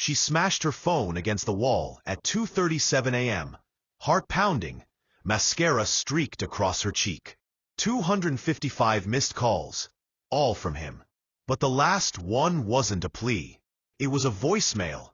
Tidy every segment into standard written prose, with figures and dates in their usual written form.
She smashed her phone against the wall at 2:37 a.m., heart pounding, mascara streaked across her cheek. 255 missed calls, all from him. But the last one wasn't a plea. It was a voicemail.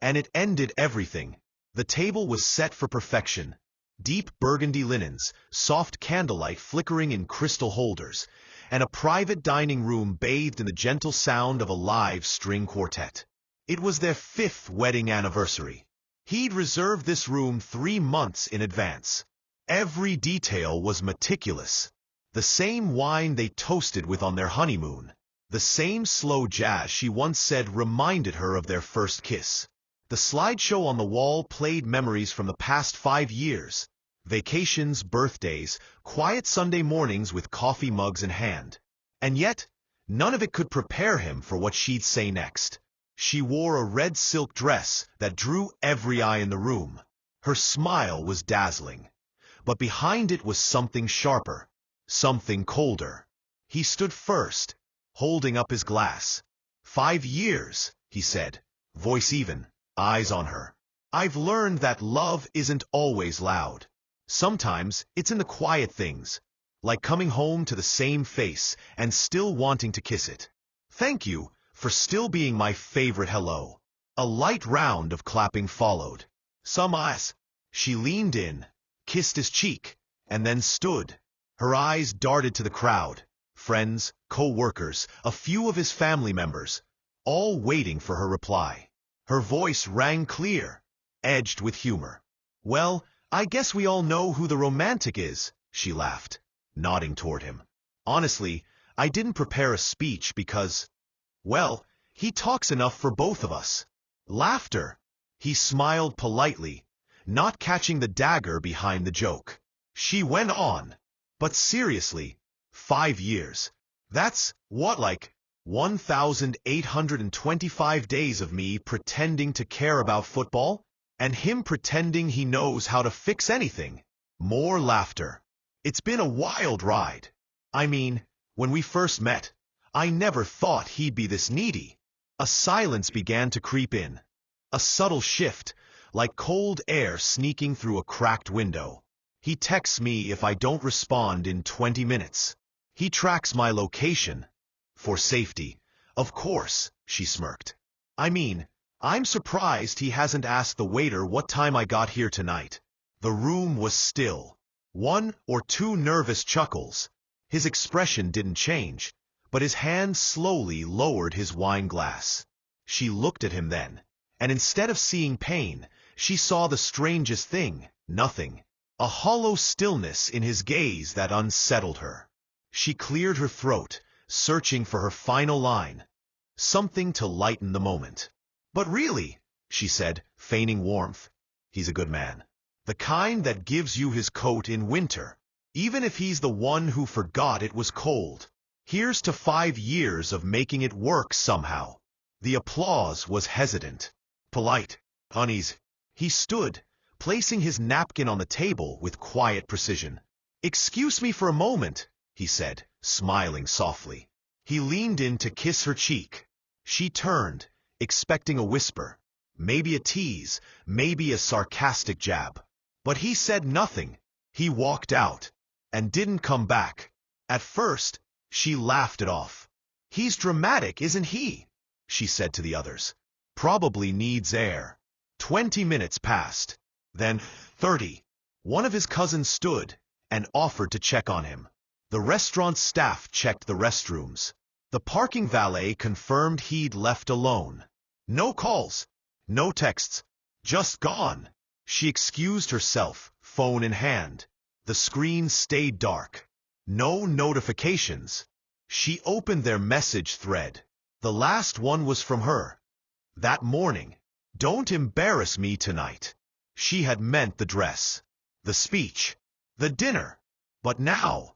And it ended everything. The table was set for perfection. Deep burgundy linens, soft candlelight flickering in crystal holders, and a private dining room bathed in the gentle sound of a live string quartet. It was their 5th wedding anniversary. He'd reserved this room 3 months in advance. Every detail was meticulous. The same wine they toasted with on their honeymoon. The same slow jazz she once said reminded her of their first kiss. The slideshow on the wall played memories from the past 5 years. Vacations, birthdays, quiet Sunday mornings with coffee mugs in hand. And yet, none of it could prepare him for what she'd say next. She wore a red silk dress that drew every eye in the room. Her smile was dazzling. But behind it was something sharper, something colder. He stood first, holding up his glass. 5 years, he said, voice even, eyes on her. I've learned that love isn't always loud. Sometimes it's in the quiet things, like coming home to the same face and still wanting to kiss it. Thank you for still being my favorite hello. A light round of clapping followed. Some eyes. She leaned in, kissed his cheek, and then stood. Her eyes darted to the crowd. Friends, co-workers, a few of his family members, all waiting for her reply. Her voice rang clear, edged with humor. Well, I guess we all know who the romantic is, she laughed, nodding toward him. Honestly, I didn't prepare a speech because, well, he talks enough for both of us. Laughter. He smiled politely, not catching the dagger behind the joke. She went on. But seriously, 5 years. That's, what, like 1,825 days of me pretending to care about football? And him pretending he knows how to fix anything. More laughter. It's been a wild ride. I mean, when we first met, I never thought he'd be this needy. A silence began to creep in. A subtle shift, like cold air sneaking through a cracked window. He texts me if I don't respond in 20 minutes. He tracks my location. For safety. Of course, she smirked. I mean, I'm surprised he hasn't asked the waiter what time I got here tonight. The room was still. 1 or 2 nervous chuckles. His expression didn't change, but his hand slowly lowered his wine glass. She looked at him then, and instead of seeing pain, she saw the strangest thing, nothing. A hollow stillness in his gaze that unsettled her. She cleared her throat, searching for her final line. Something to lighten the moment. But really, she said, feigning warmth, he's a good man. The kind that gives you his coat in winter, even if he's the one who forgot it was cold. Here's to 5 years of making it work somehow. The applause was hesitant. Polite. Honeys. He stood, placing his napkin on the table with quiet precision. Excuse me for a moment, he said, smiling softly. He leaned in to kiss her cheek. She turned, expecting a whisper, maybe a tease, maybe a sarcastic jab. But he said nothing. He walked out, and didn't come back. At first, she laughed it off. He's dramatic, isn't he? She said to the others. Probably needs air. 20 minutes passed. Then 30. One of his cousins stood and offered to check on him. The restaurant staff checked the restrooms. The parking valet confirmed he'd left alone. No calls, no texts, just gone. She excused herself, phone in hand. The screen stayed dark. No notifications. She opened their message thread. The last one was from her. That morning. Don't embarrass me tonight. She had meant the dress, the speech, the dinner. But now,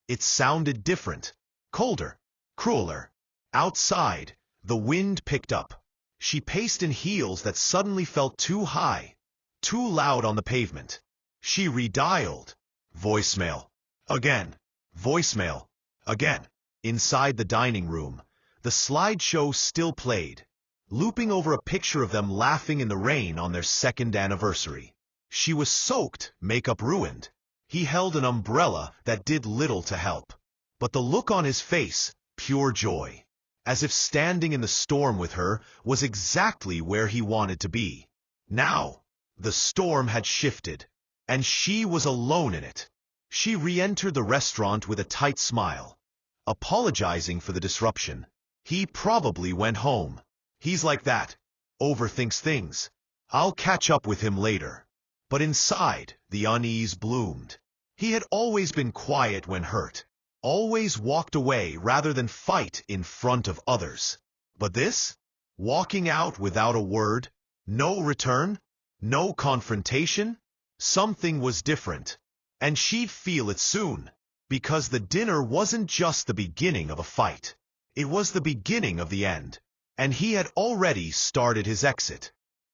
it sounded different, colder, crueler. Outside, the wind picked up. She paced in heels that suddenly felt too high, too loud on the pavement. She redialed. Voicemail. Again. Voicemail. Again. Inside the dining room, the slideshow still played. looping over a picture of them laughing in the rain on their second anniversary. She was soaked, makeup ruined. He held an umbrella that did little to help. But the look on his face, pure joy, as if standing in the storm with her, was exactly where he wanted to be. Now, the storm had shifted, and she was alone in it. She re-entered the restaurant with a tight smile, apologizing for the disruption. He probably went home. He's like that, overthinks things. I'll catch up with him later. But inside, the unease bloomed. He had always been quiet when hurt, always walked away rather than fight in front of others. But this? Walking out without a word, no return, no confrontation? Something was different, and she'd feel it soon, because the dinner wasn't just the beginning of a fight. It was the beginning of the end, and he had already started his exit.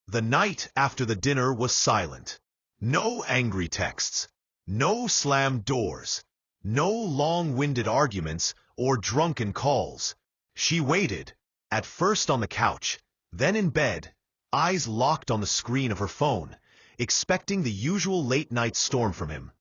The night after the dinner was silent. No angry texts, no slammed doors, no long-winded arguments or drunken calls. She waited, at first on the couch, then in bed, eyes locked on the screen of her phone, expecting the usual late-night storm from him.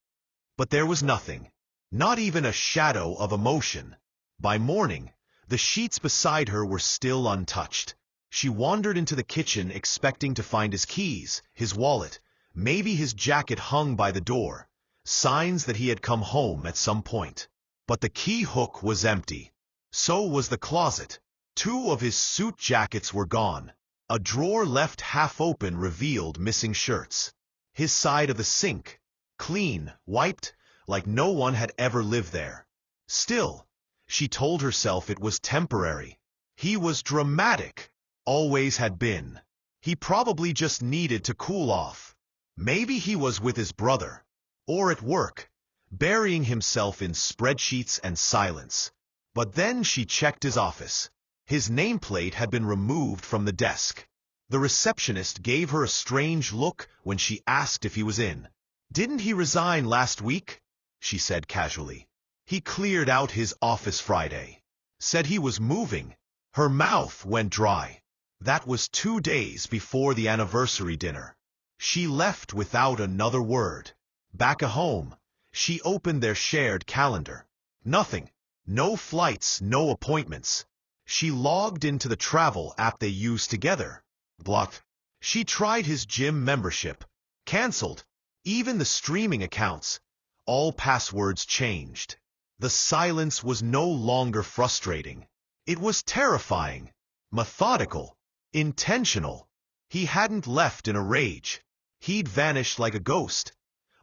But there was nothing, not even a shadow of emotion. By morning, the sheets beside her were still untouched. She wandered into the kitchen expecting to find his keys, his wallet, maybe his jacket hung by the door, signs that he had come home at some point. But the key hook was empty. So was the closet. 2 of his suit jackets were gone. A drawer left half open revealed missing shirts. His side of the sink, clean, wiped, like no one had ever lived there. Still, she told herself it was temporary. He was dramatic, always had been. He probably just needed to cool off. Maybe he was with his brother, or at work, burying himself in spreadsheets and silence. But then she checked his office. His nameplate had been removed from the desk. The receptionist gave her a strange look when she asked if he was in. "Didn't he resign last week?" she said casually. "He cleared out his office Friday. Said he was moving." Her mouth went dry. That was 2 days before the anniversary dinner. She left without another word. Back at home, she opened their shared calendar. Nothing. No flights, no appointments. She logged into the travel app they used together. Blocked. She tried his gym membership. Cancelled. Even the streaming accounts. All passwords changed. The silence was no longer frustrating. It was terrifying. Methodical. Intentional. He hadn't left in a rage. He'd vanished like a ghost.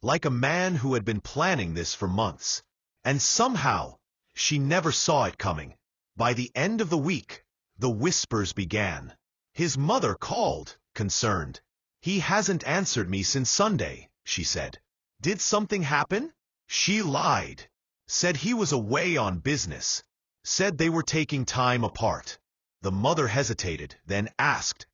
Like a man who had been planning this for months. And somehow, she never saw it coming. By the end of the week, the whispers began. His mother called, concerned. "He hasn't answered me since Sunday," she said. "Did something happen?" She lied. Said he was away on business. Said they were taking time apart. The mother hesitated, then asked,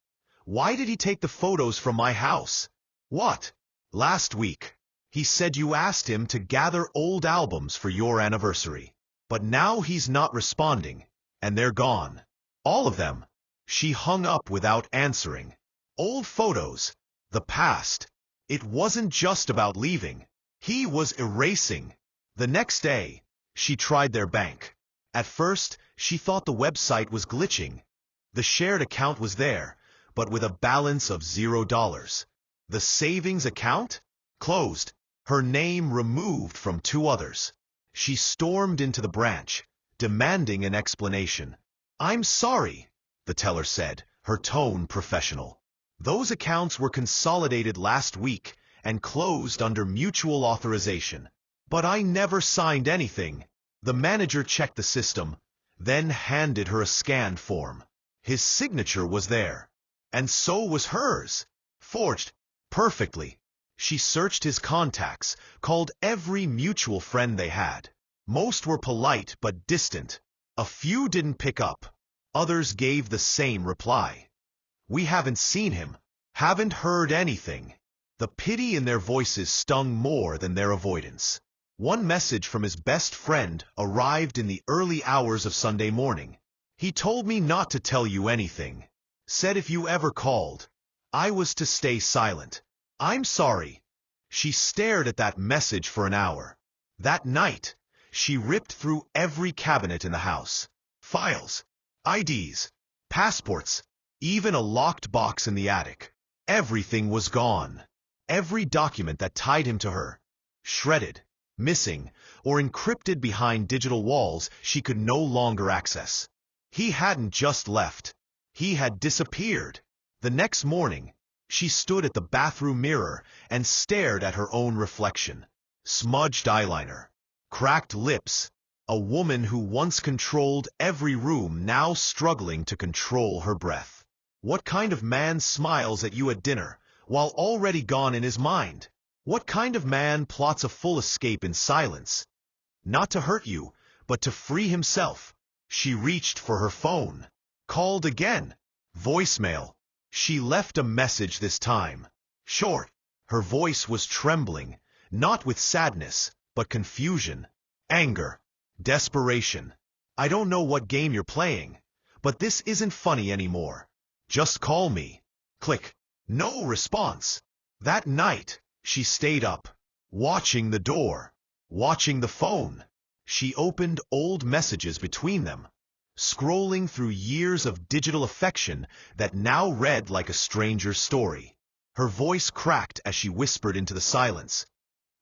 "Why did he take the photos from my house?" "What?" "Last week. He said you asked him to gather old albums for your anniversary. But now he's not responding, and they're gone. All of them." She hung up without answering. Old photos. The past. It wasn't just about leaving. He was erasing. The next day, she tried their bank. At first, she thought the website was glitching. The shared account was there, but with a balance of $0. The savings account? Closed. Her name removed from 2 others. She stormed into the branch, demanding an explanation. "I'm sorry," the teller said, her tone professional. "Those accounts were consolidated last week and closed under mutual authorization. But I never signed anything." The manager checked the system, then handed her a scanned form. His signature was there, and so was hers. Forged. Perfectly. She searched his contacts, called every mutual friend they had. Most were polite but distant. A few didn't pick up. Others gave the same reply. "We haven't seen him. Haven't heard anything." The pity in their voices stung more than their avoidance. One message from his best friend arrived in the early hours of Sunday morning. "He told me not to tell you anything. Said if you ever called, I was to stay silent. I'm sorry. She stared at that message for an hour. That night, she ripped through every cabinet in the house. Files, IDs, passports, even a locked box in the attic. Everything was gone. Every document that tied him to her. Shredded, missing, or encrypted behind digital walls she could no longer access. He hadn't just left. He had disappeared. The next morning, she stood at the bathroom mirror and stared at her own reflection. Smudged eyeliner, cracked lips, a woman who once controlled every room now struggling to control her breath. What kind of man smiles at you at dinner while already gone in his mind? What kind of man plots a full escape in silence? Not to hurt you, but to free himself. She reached for her phone. Called again. Voicemail. She left a message this time. Short. Her voice was trembling, not with sadness, but confusion, anger, desperation. I don't know what game you're playing, but this isn't funny anymore. Just call me. Click. No response. That night, she stayed up, watching the door, watching the phone. She opened old messages between them, scrolling through years of digital affection that now read like a stranger's story. Her voice cracked as she whispered into the silence.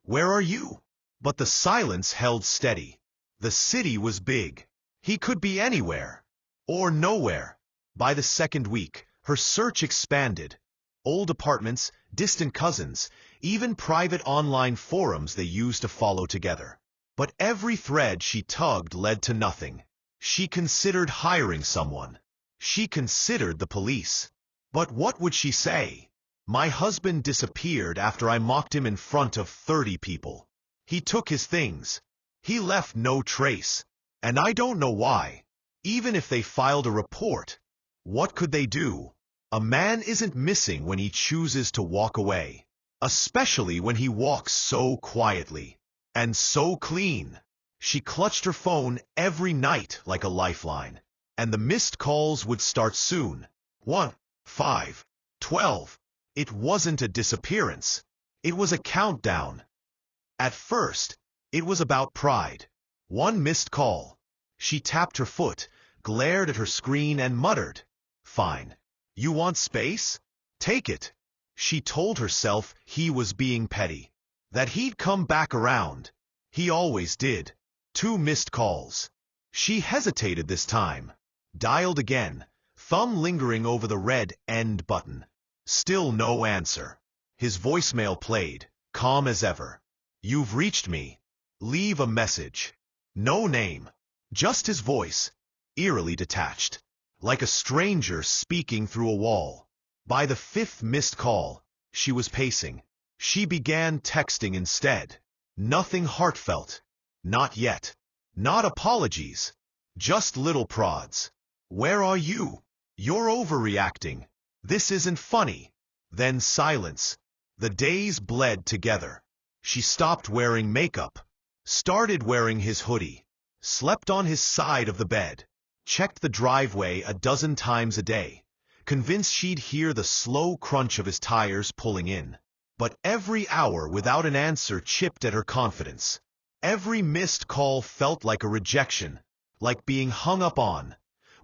Where are you? But the silence held steady. The city was big. He could be anywhere. Or nowhere. By the second week, her search expanded. Old apartments, distant cousins, even private online forums they used to follow together. But every thread she tugged led to nothing. She considered hiring someone. She considered the police. But what would she say? My husband disappeared after I mocked him in front of 30 people. He took his things. He left no trace. And I don't know why. Even if they filed a report, what could they do? A man isn't missing when he chooses to walk away. Especially when he walks so quietly. And so clean. She clutched her phone every night like a lifeline. And the missed calls would start soon. 1, 5, 12. It wasn't a disappearance. It was a countdown. At first, it was about pride. One missed call. She tapped her foot, glared at her screen and muttered, Fine. You want space? Take it. She told herself he was being petty. That he'd come back around. He always did. 2 missed calls. She hesitated this time. Dialed again, thumb lingering over the red end button. Still no answer. His voicemail played, calm as ever. You've reached me. Leave a message. No name. Just his voice, eerily detached. Like a stranger speaking through a wall. By the 5th missed call, she was pacing. She began texting instead. Nothing heartfelt. Not yet. Not apologies. Just little prods. Where are you? You're overreacting. This isn't funny. Then silence. The days bled together. She stopped wearing makeup. Started wearing his hoodie. Slept on his side of the bed. Checked the driveway a dozen times a day. Convinced she'd hear the slow crunch of his tires pulling in. But every hour without an answer chipped at her confidence. Every missed call felt like a rejection, like being hung up on,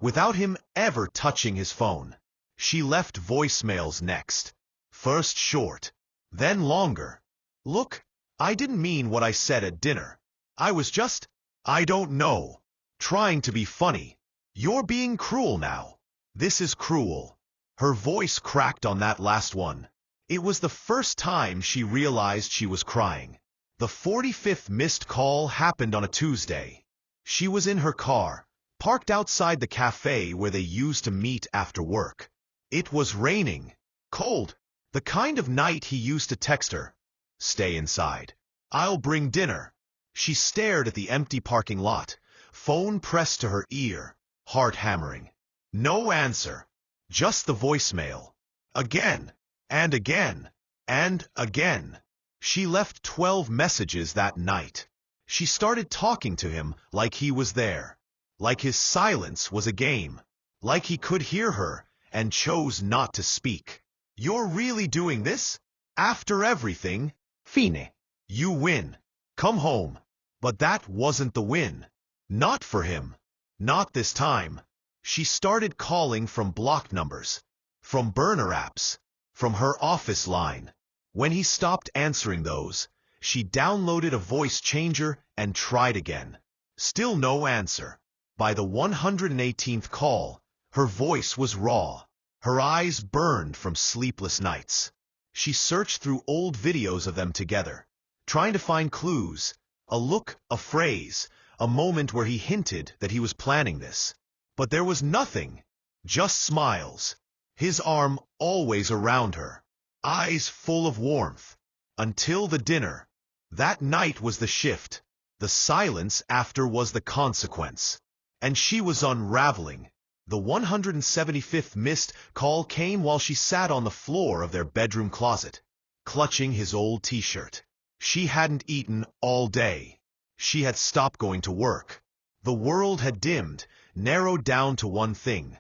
without him ever touching his phone. She left voicemails next. First short, then longer. Look, I didn't mean what I said at dinner. I was just, I don't know, trying to be funny. You're being cruel now. This is cruel. Her voice cracked on that last one. It was the first time she realized she was crying. The 45th missed call happened on a Tuesday. She was in her car, parked outside the cafe where they used to meet after work. It was raining, cold, the kind of night he used to text her. Stay inside. I'll bring dinner. She stared at the empty parking lot, phone pressed to her ear, heart hammering. No answer. Just the voicemail. Again, and again, and again. She left 12 messages that night. She started talking to him like he was there. Like his silence was a game. Like he could hear her and chose not to speak. You're really doing this? After everything? Fine. You win. Come home. But that wasn't the win. Not for him. Not this time. She started calling from blocked numbers, from burner apps, from her office line. When he stopped answering those, she downloaded a voice changer and tried again. Still no answer. By the 118th call, her voice was raw. Her eyes burned from sleepless nights. She searched through old videos of them together, trying to find clues, a look, a phrase, a moment where he hinted that he was planning this. But there was nothing, just smiles, his arm always around her, eyes full of warmth. Until the dinner. That night was the shift. The silence after was the consequence. And she was unraveling. The 175th missed call came while she sat on the floor of their bedroom closet, clutching his old t-shirt. She hadn't eaten all day. She had stopped going to work. The world had dimmed, narrowed down to one thing.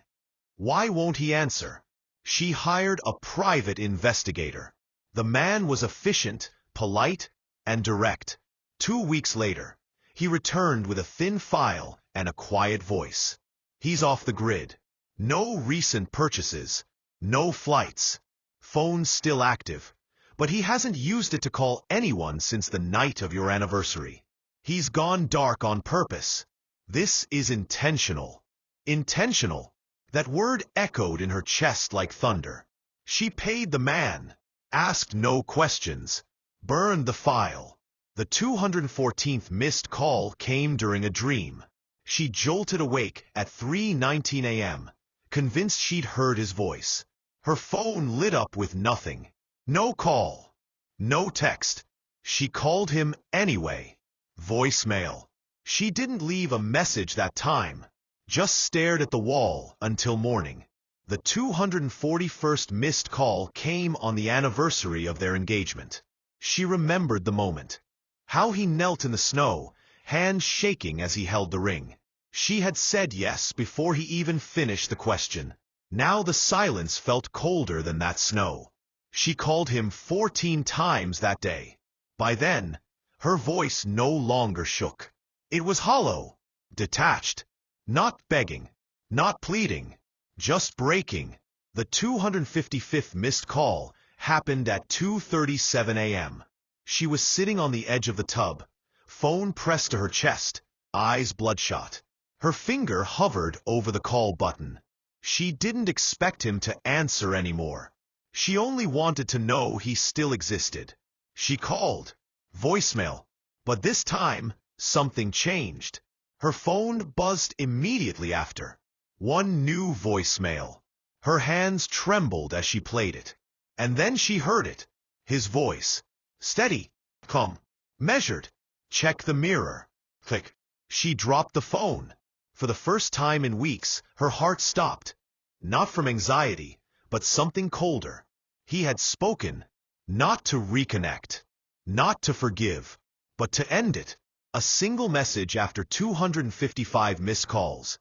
Why won't he answer? She hired a private investigator. The man was efficient, polite, and direct. 2 weeks later, he returned with a thin file and a quiet voice. He's off the grid. No recent purchases. No flights. Phone's still active. But he hasn't used it to call anyone since the night of your anniversary. He's gone dark on purpose. This is intentional. Intentional. That word echoed in her chest like thunder. She paid the man. Asked no questions. Burned the file. The 214th missed call came during a dream. She jolted awake at 3:19 a.m., convinced she'd heard his voice. Her phone lit up with nothing. No call. No text. She called him anyway. Voicemail. She didn't leave a message that time. Just stared at the wall until morning. The 241st missed call came on the anniversary of their engagement. She remembered the moment. How he knelt in the snow, hands shaking as he held the ring. She had said yes before he even finished the question. Now the silence felt colder than that snow. She called him 14 times that day. By then, her voice no longer shook. It was hollow, detached, not begging, not pleading, just breaking. The 255th missed call happened at 2:37 a.m. She was sitting on the edge of the tub, phone pressed to her chest, eyes bloodshot. Her finger hovered over the call button. She didn't expect him to answer anymore. She only wanted to know he still existed. She called. Voicemail. But this time, something changed. Her phone buzzed immediately after. One new voicemail. Her hands trembled as she played it. And then she heard it. His voice. Steady. Calm. Measured. Check the mirror. Click. She dropped the phone. For the first time in weeks, her heart stopped. Not from anxiety, but something colder. He had spoken. Not to reconnect. Not to forgive. But to end it. A single message after 255 missed calls.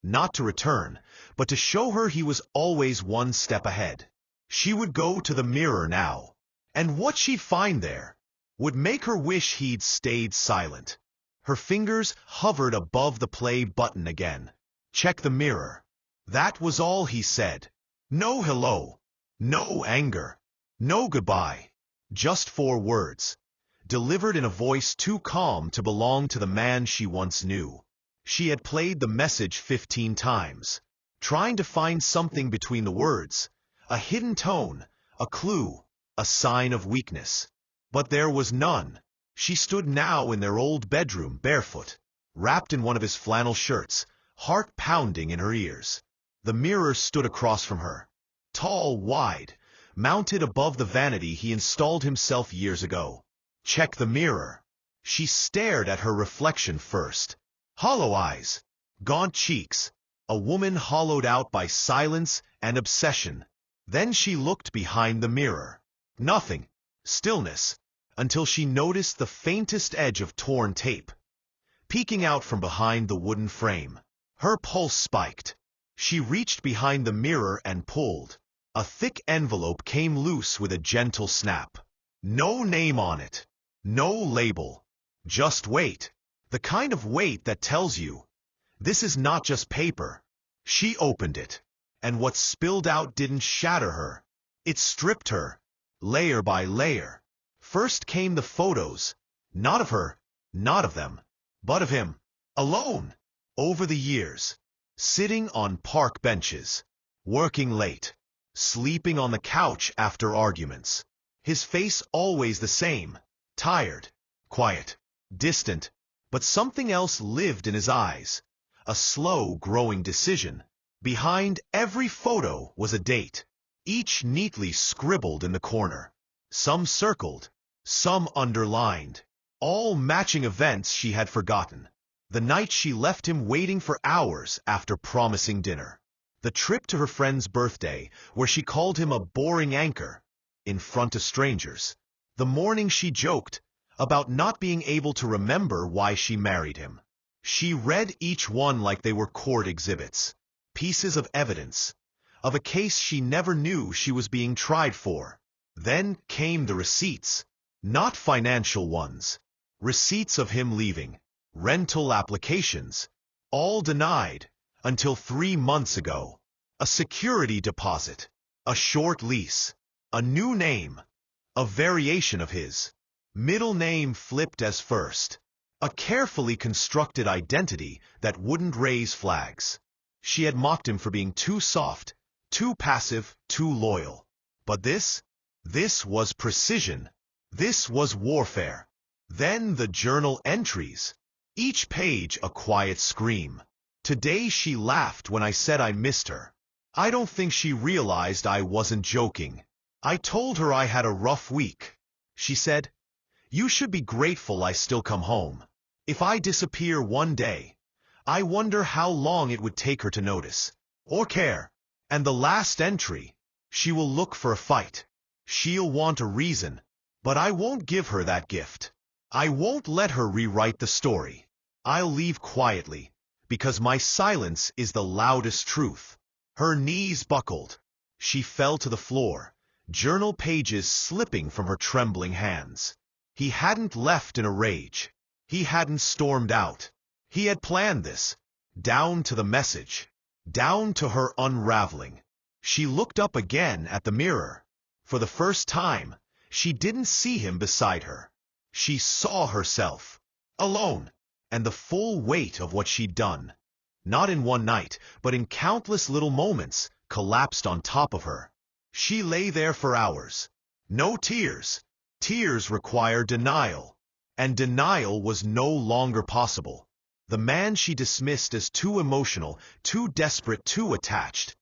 Not to return, but to show her he was always one step ahead. She would go to the mirror now. And what she'd find there would make her wish he'd stayed silent. Her fingers hovered above the play button again. Check the mirror. That was all he said. No hello. No anger. No goodbye. Just 4 words. Delivered in a voice too calm to belong to the man she once knew. She had played the message 15 times, trying to find something between the words, a hidden tone, a clue, a sign of weakness. But there was none. She stood now in their old bedroom barefoot, wrapped in one of his flannel shirts, heart pounding in her ears. The mirror stood across from her, tall, wide, mounted above the vanity he installed himself years ago. Check the mirror. She stared at her reflection first. Hollow eyes, gaunt cheeks, a woman hollowed out by silence and obsession. Then she looked behind the mirror. Nothing. Stillness. Until she noticed the faintest edge of torn tape, peeking out from behind the wooden frame. Her pulse spiked. She reached behind the mirror and pulled. A thick envelope came loose with a gentle snap. No name on it. No label. Just weight. The kind of weight that tells you, this is not just paper. She opened it, and what spilled out didn't shatter her. It stripped her, layer by layer. First came the photos, not of her, not of them, but of him, alone, over the years, sitting on park benches, working late, sleeping on the couch after arguments. His face always the same, tired, quiet, distant, but something else lived in his eyes, a slow growing decision. Behind every photo was a date, each neatly scribbled in the corner, some circled, some underlined, all matching events she had forgotten. The night she left him waiting for hours after promising dinner. The trip to her friend's birthday, where she called him a boring anchor, in front of strangers. The morning she joked about not being able to remember why she married him. She read each one like they were court exhibits, pieces of evidence, of a case she never knew she was being tried for. Then came the receipts, not financial ones, receipts of him leaving, rental applications, all denied, until 3 months ago. A security deposit, a short lease, a new name, a variation of his middle name flipped as first, a carefully constructed identity that wouldn't raise flags. She had mocked him for being too soft, too passive, too loyal. But this was precision. This was warfare. Then the journal entries, each page a quiet scream. Today she laughed when I said I missed her. I don't think she realized I wasn't joking. I told her I had a rough week. She said, "You should be grateful I still come home. If I disappear one day, I wonder how long it would take her to notice, or care." And the last entry, she will look for a fight. She'll want a reason, but I won't give her that gift. I won't let her rewrite the story. I'll leave quietly, because my silence is the loudest truth. Her knees buckled. She fell to the floor, journal pages slipping from her trembling hands. He hadn't left in a rage. He hadn't stormed out. He had planned this, down to the message, down to her unraveling. She looked up again at the mirror. For the first time, she didn't see him beside her. She saw herself, alone, and the full weight of what she'd done, not in one night, but in countless little moments, collapsed on top of her. She lay there for hours. No tears. Tears require denial, and denial was no longer possible. The man she dismissed as too emotional, too desperate, too attached,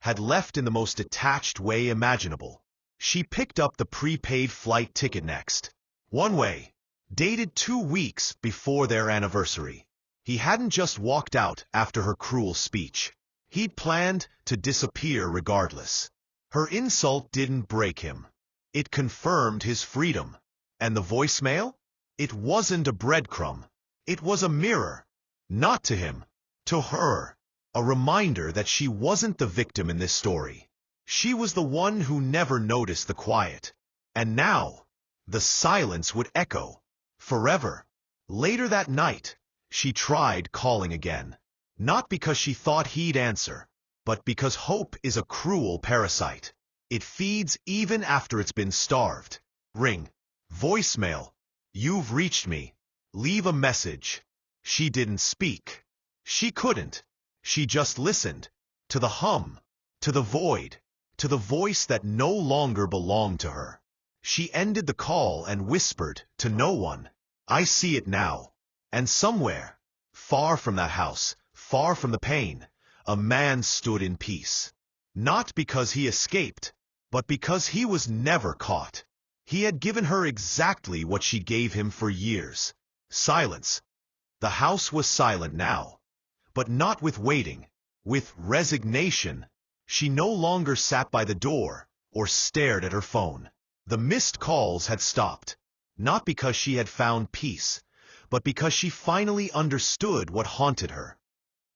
had left in the most detached way imaginable. She picked up the prepaid flight ticket next. One way, dated 2 weeks before their anniversary. He hadn't just walked out after her cruel speech. He'd planned to disappear regardless. Her insult didn't break him. It confirmed his freedom. And the voicemail? It wasn't a breadcrumb. It was a mirror. Not to him, to her. A reminder that she wasn't the victim in this story. She was the one who never noticed the quiet. And now, the silence would echo, forever. Later that night, she tried calling again. Not because she thought he'd answer, but because hope is a cruel parasite. It feeds even after it's been starved. Ring. Voicemail. You've reached me. Leave a message. She didn't speak. She couldn't. She just listened. To the hum. To the void. To the voice that no longer belonged to her. She ended the call and whispered to no one, "I see it now." And somewhere, far from that house, far from the pain, a man stood in peace. Not because he escaped, but because he was never caught. He had given her exactly what she gave him for years. Silence. The house was silent now, but not with waiting, with resignation. She no longer sat by the door or stared at her phone. The missed calls had stopped, not because she had found peace, but because she finally understood what haunted her.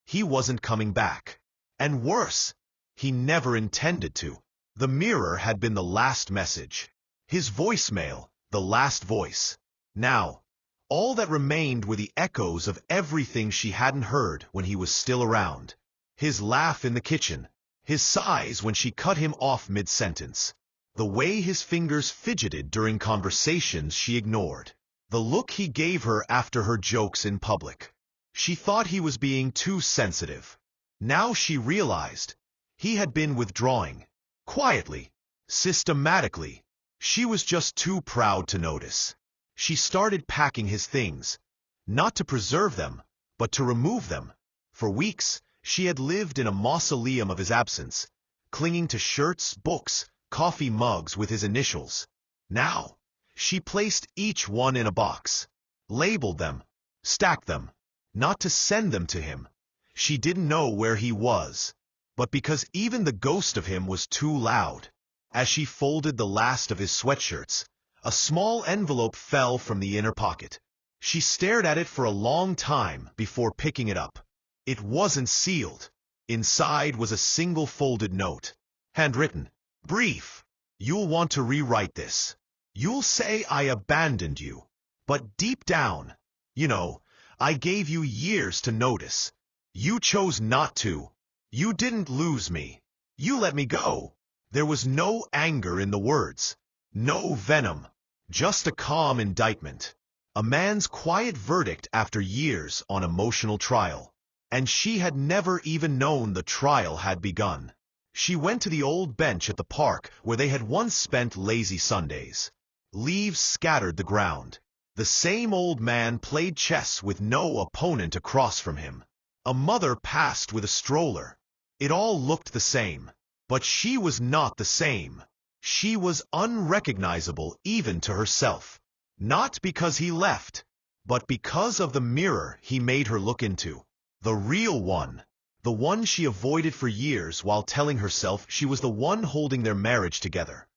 He wasn't coming back. And worse, he never intended to. The mirror had been the last message. His voicemail, the last voice. Now, all that remained were the echoes of everything she hadn't heard when he was still around. His laugh in the kitchen, his sighs when she cut him off mid-sentence, the way his fingers fidgeted during conversations she ignored, the look he gave her after her jokes in public. She thought he was being too sensitive. Now she realized he had been withdrawing. Quietly, systematically. She was just too proud to notice. She started packing his things, not to preserve them, but to remove them. For weeks, she had lived in a mausoleum of his absence, clinging to shirts, books, coffee mugs with his initials. Now, she placed each one in a box, labeled them, stacked them, not to send them to him. She didn't know where he was, but because even the ghost of him was too loud. As she folded the last of his sweatshirts, a small envelope fell from the inner pocket. She stared at it for a long time before picking it up. It wasn't sealed. Inside was a single folded note, handwritten. Brief. You'll want to rewrite this. You'll say I abandoned you. But deep down, you know, I gave you years to notice. You chose not to. You didn't lose me. You let me go. There was no anger in the words, no venom, just a calm indictment. A man's quiet verdict after years on emotional trial. And she had never even known the trial had begun. She went to the old bench at the park where they had once spent lazy Sundays. Leaves scattered the ground. The same old man played chess with no opponent across from him. A mother passed with a stroller. It all looked the same. But she was not the same. She was unrecognizable even to herself. Not because he left, but because of the mirror he made her look into. The real one. The one she avoided for years while telling herself she was the one holding their marriage together.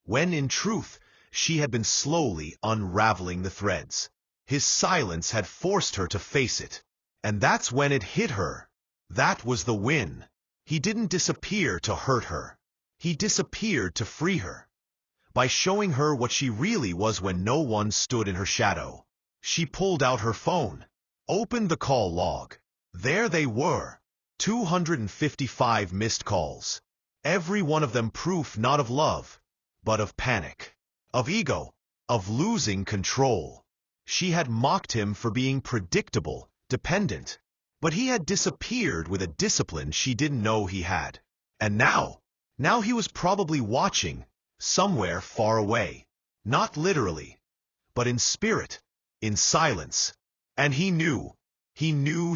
When in truth, she had been slowly unraveling the threads. His silence had forced her to face it. And that's when it hit her. That was the win. He didn't disappear to hurt her. He disappeared to free her. By showing her what she really was when no one stood in her shadow. She pulled out her phone, opened the call log. There they were, 255 missed calls. Every one of them proof not of love, but of panic, of ego, of losing control. She had mocked him for being predictable, dependent. But he had disappeared with a discipline she didn't know he had. And now he was probably watching, somewhere far away. Not literally, but in spirit, in silence. And he knew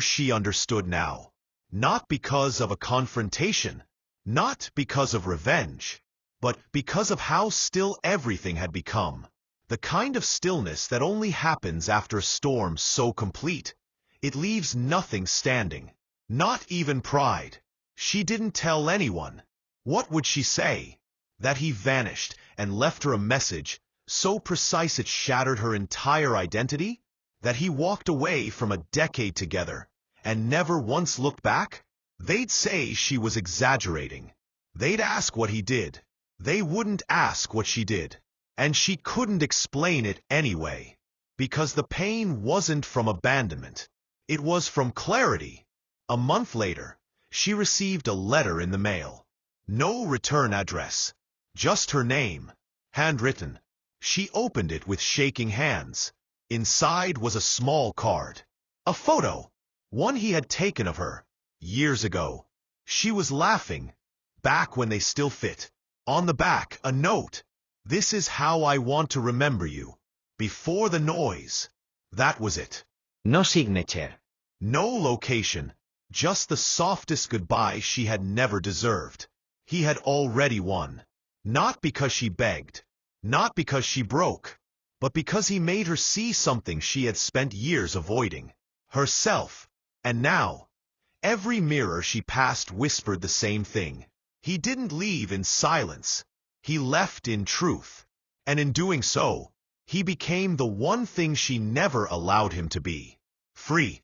she understood now. Not because of a confrontation, not because of revenge, but because of how still everything had become. The kind of stillness that only happens after a storm so complete. It leaves nothing standing, not even pride. She didn't tell anyone. What would she say? That he vanished and left her a message so precise it shattered her entire identity? That he walked away from a decade together and never once looked back? They'd say she was exaggerating. They'd ask what he did. They wouldn't ask what she did. And she couldn't explain it anyway. Because the pain wasn't from abandonment. It was from clarity. A month later, she received a letter in the mail. No return address. Just her name, handwritten. She opened it with shaking hands. Inside was a small card. A photo. One he had taken of her, years ago. She was laughing, back when they still fit. On the back, a note. This is how I want to remember you. Before the noise. That was it. No signature. No location. Just the softest goodbye she had never deserved. He had already won. Not because she begged. Not because she broke. But because he made her see something she had spent years avoiding. Herself. And now, every mirror she passed whispered the same thing. He didn't leave in silence. He left in truth. And in doing so, he became the one thing she never allowed him to be. Free.